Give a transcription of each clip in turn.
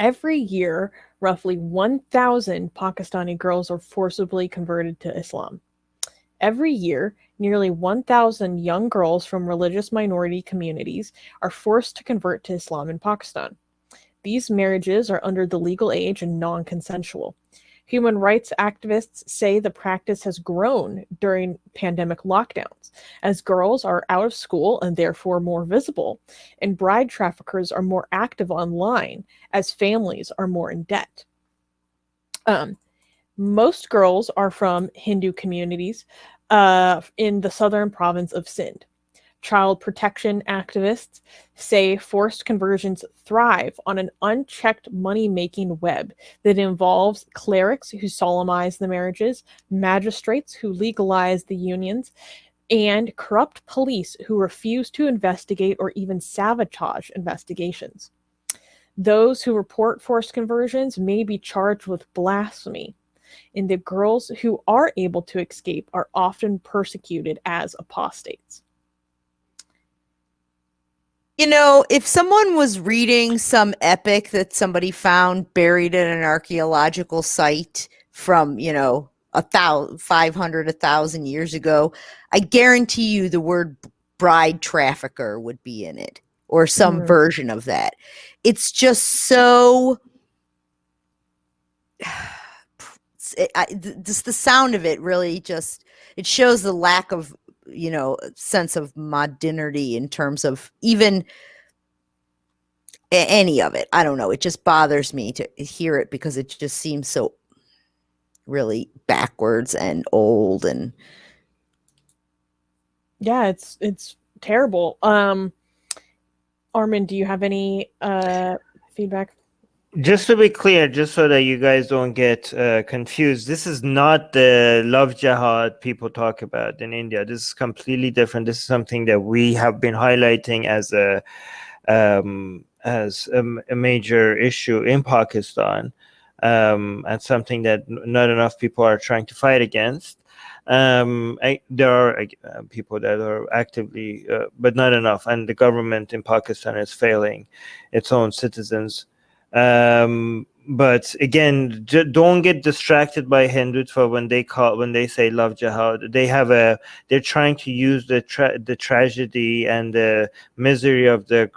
Every year, roughly 1,000 Pakistani girls are forcibly converted to Islam. Every year, nearly 1,000 young girls from religious minority communities are forced to convert to Islam in Pakistan. These marriages are under the legal age and non consensual. Human rights activists say the practice has grown during pandemic lockdowns, as girls are out of school and therefore more visible, and bride traffickers are more active online as families are more in debt. Um, Most girls are from Hindu communities in the southern province of Sindh. Child protection activists say forced conversions thrive on an unchecked money making web that involves clerics who solemnize the marriages, magistrates who legalize the unions, and corrupt police who refuse to investigate or even sabotage investigations. Those who report forced conversions may be charged with blasphemy, and the girls who are able to escape are often persecuted as apostates. If someone was reading some epic that somebody found buried in an archaeological site from, 500, 1,000 years ago, I guarantee you the word bride trafficker would be in it or some version of that. It's just so just the sound of it really just it shows the lack of sense of modernity in terms of even any of it. I don't know, it just bothers me to hear it because it just seems so really backwards and old. And yeah, it's terrible. Armin, do you have any feedback? Just to be clear, just so that you guys don't get confused, this is not the love jihad people talk about in India. This is completely different. This is something that we have been highlighting as a major issue in Pakistan, and something that not enough people are trying to fight against. There are people that are actively, but not enough, and the government in Pakistan is failing its own citizens. But again, don't get distracted by Hindutva when they say love jihad. They're trying to use the tragedy and the misery of the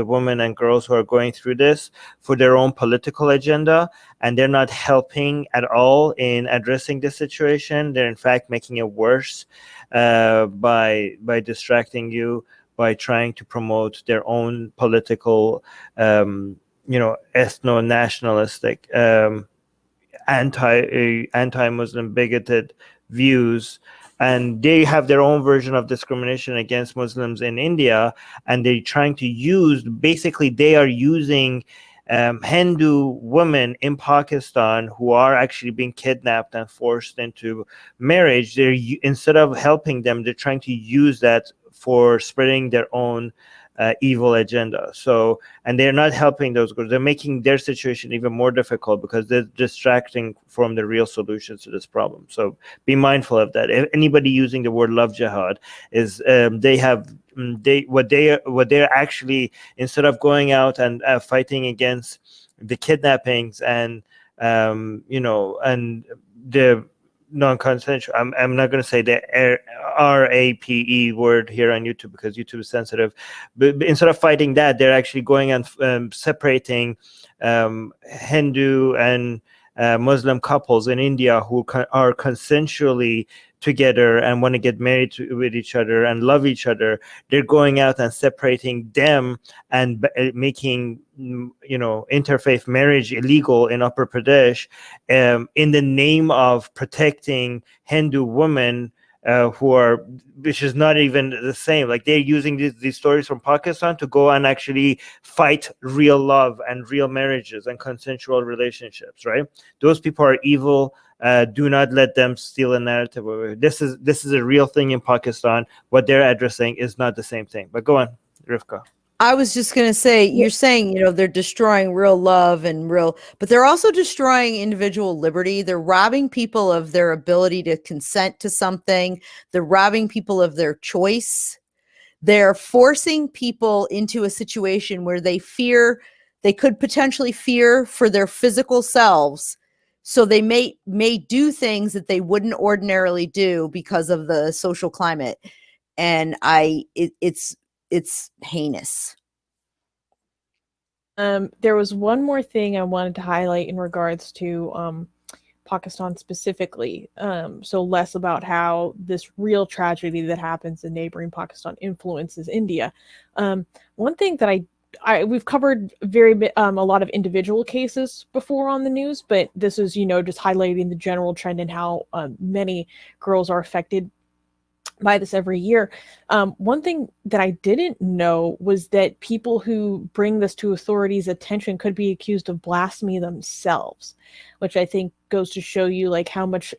women and girls who are going through this for their own political agenda, and they're not helping at all in addressing the situation. They're in fact making it worse by distracting you, by trying to promote their own political ethno-nationalistic, anti-Muslim, bigoted views, and they have their own version of discrimination against Muslims in India, and they're trying to they are using Hindu women in Pakistan who are actually being kidnapped and forced into marriage. Instead of helping them, they're trying to use that for spreading their own evil agenda. So, and they're not helping those girls. They're making their situation even more difficult because they're distracting from the real solutions to this problem. So be mindful of that. If anybody using the word love jihad is what they're actually, instead of going out and fighting against the kidnappings and and the non-consensual, I'm not going to say the RAPE word here on YouTube because YouTube is sensitive, but instead of fighting that, they're actually going and separating Hindu and Muslim couples in India who are consensually together and want to get married with each other and love each other. They're going out and separating them and making interfaith marriage illegal in Uttar Pradesh, in the name of protecting Hindu women which is not even the same. Like, they're using these stories from Pakistan to go and actually fight real love and real marriages and consensual relationships, right? Those people are evil. Do not let them steal a narrative. This is a real thing in Pakistan. What they're addressing is not the same thing. But go on, Rivka. I was just going to say, you're saying, they're destroying real love but they're also destroying individual liberty. They're robbing people of their ability to consent to something. They're robbing people of their choice. They're forcing people into a situation where they fear They could potentially fear for their physical selves. So they may do things that they wouldn't ordinarily do because of the social climate. And it's heinous. There was one more thing I wanted to highlight in regards to Pakistan specifically. So less about how this real tragedy that happens in neighboring Pakistan influences India. One thing that we've covered a lot of individual cases before on the news, but this is, just highlighting the general trend and how many girls are affected by this every year. One thing that I didn't know was that people who bring this to authorities' attention could be accused of blasphemy themselves, which I think goes to show you like how much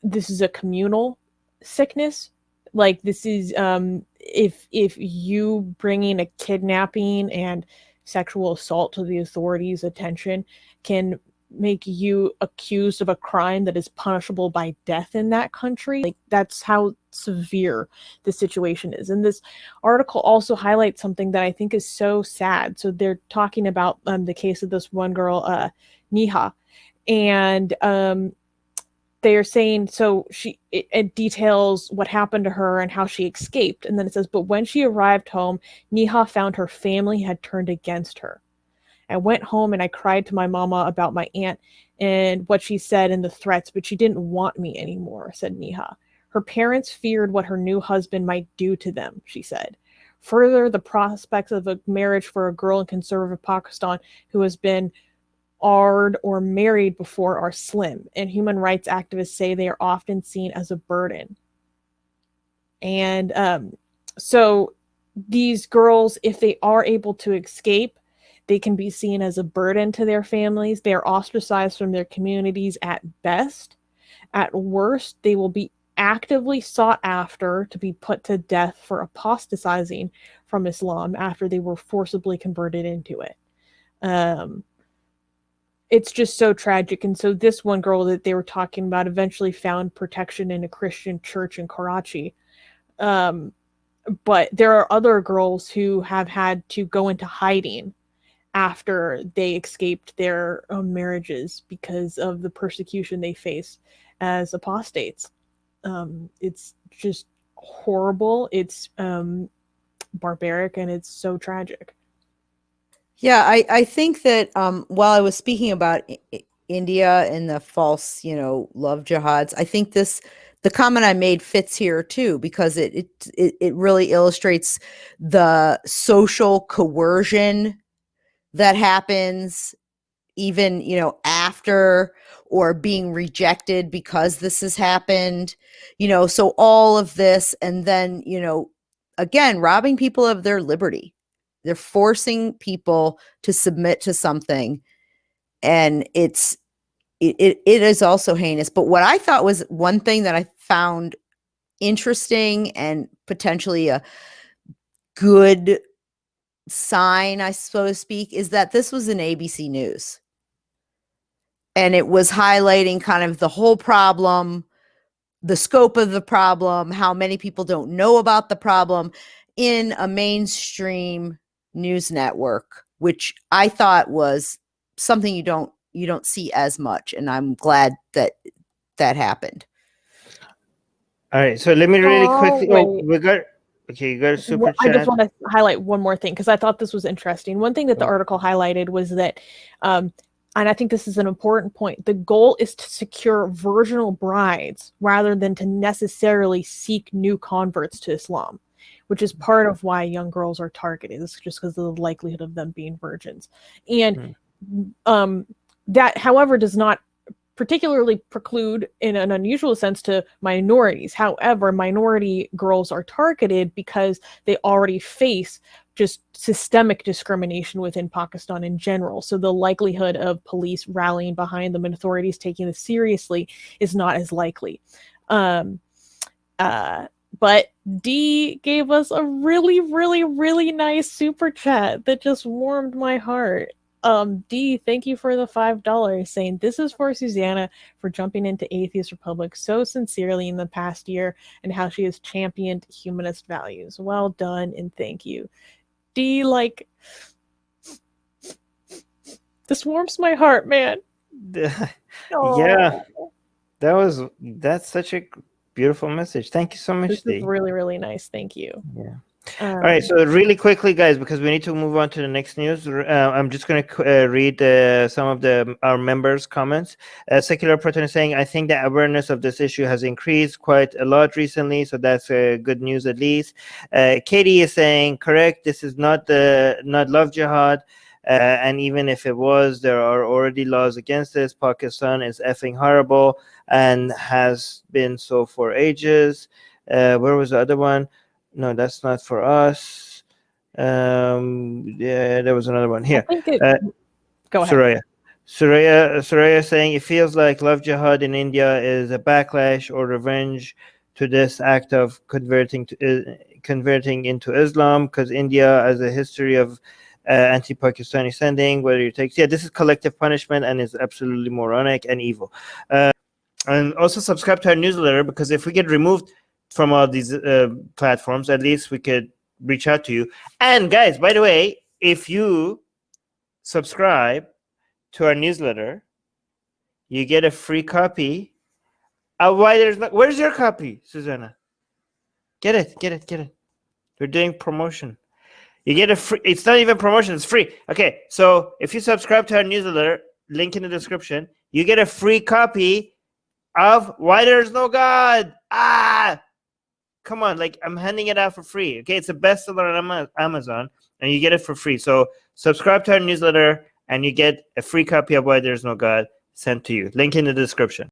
this is a communal sickness. Like this is if you bringing a kidnapping and sexual assault to the authorities' attention can make you accused of a crime that is punishable by death in that country. Like that's how severe the situation is. And this article also highlights something that I think is so sad. So they're talking about the case of this one girl, Neha, and they're saying, so it details what happened to her and how she escaped. And then it says, but when she arrived home, Neha found her family had turned against her. I went home and I cried to my mama about my aunt and what she said and the threats, but she didn't want me anymore, said Neha. Her parents feared what her new husband might do to them, she said. Further, the prospects of a marriage for a girl in conservative Pakistan who has been married or married before are slim, and human rights activists say they are often seen as a burden. And so these girls, if they are able to escape, they can be seen as a burden to their families. They are ostracized from their communities at best. At worst, they will be actively sought after to be put to death for apostatizing from Islam after they were forcibly converted into it. It's just so tragic. And so this one girl that they were talking about eventually found protection in a Christian church in Karachi. But there are other girls who have had to go into hiding after they escaped their marriages because of the persecution they face as apostates. It's just horrible. It's barbaric, and it's so tragic. Yeah, I think that while I was speaking about India and the false, love jihads, I think the comment I made fits here too, because it really illustrates the social coercion that happens even, after or being rejected because this has happened, so all of this, and then, again, robbing people of their liberty. They're forcing people to submit to something, and it is also heinous. But what I thought was one thing that I found interesting and potentially a good sign, I so to speak, is that this was in ABC News. And it was highlighting kind of the whole problem, the scope of the problem, how many people don't know about the problem in a mainstream news network, which I thought was something you don't see as much. And I'm glad that happened. All right. So let me really quickly. You got a super chat. I just want to highlight one more thing because I thought this was interesting. One thing that the article highlighted was that, and I think this is an important point, the goal is to secure virginal brides rather than to necessarily seek new converts to Islam, which is part of why young girls are targeted. It's just because of the likelihood of them being virgins. And that, however, does not particularly preclude in an unusual sense to minorities. However, minority girls are targeted because they already face just systemic discrimination within Pakistan in general. So the likelihood of police rallying behind them and authorities taking this seriously is not as likely. But Dee gave us a really, really, really nice super chat that just warmed my heart. Dee, thank you for the $5, saying, this is for Susanna for jumping into Atheist Republic so sincerely in the past year and how she has championed humanist values. Well done, and thank you. Dee, This warms my heart, man. Yeah, Oh, that's such a beautiful message. Thank you so much, this is Dee. really, really nice. Thank you. Yeah. All right, so really quickly, guys, because we need to move on to the next news. I'm just going to read some of our members' comments. Secular Proton is saying, I think the awareness of this issue has increased quite a lot recently, so that's good news at least. Katie is saying, correct, this is not love jihad, and even if it was, there are already laws against this. Pakistan is effing horrible and has been so for ages. Where was the other one? No, that's not for us. Yeah, there was another one here. I think go ahead. Suraya saying it feels like love jihad in India is a backlash or revenge to this act of converting into Islam, because India has a history of anti-Pakistani sending. Whether you take, this is collective punishment and is absolutely moronic and evil. And also subscribe to our newsletter, because if we get removed from all these platforms, at least we could reach out to you. And guys, by the way, if you subscribe to our newsletter, you get a free copy of where's your copy, Susanna? Get it. We're doing promotion. You get a free, it's not even promotion, it's free. Okay, so if you subscribe to our newsletter, link in the description, you get a free copy of Why There's No God. Come on, like, I'm handing it out for free. Okay, it's a bestseller on Amazon, and you get it for free. So subscribe to our newsletter, and you get a free copy of Why There's No God sent to you. Link in the description.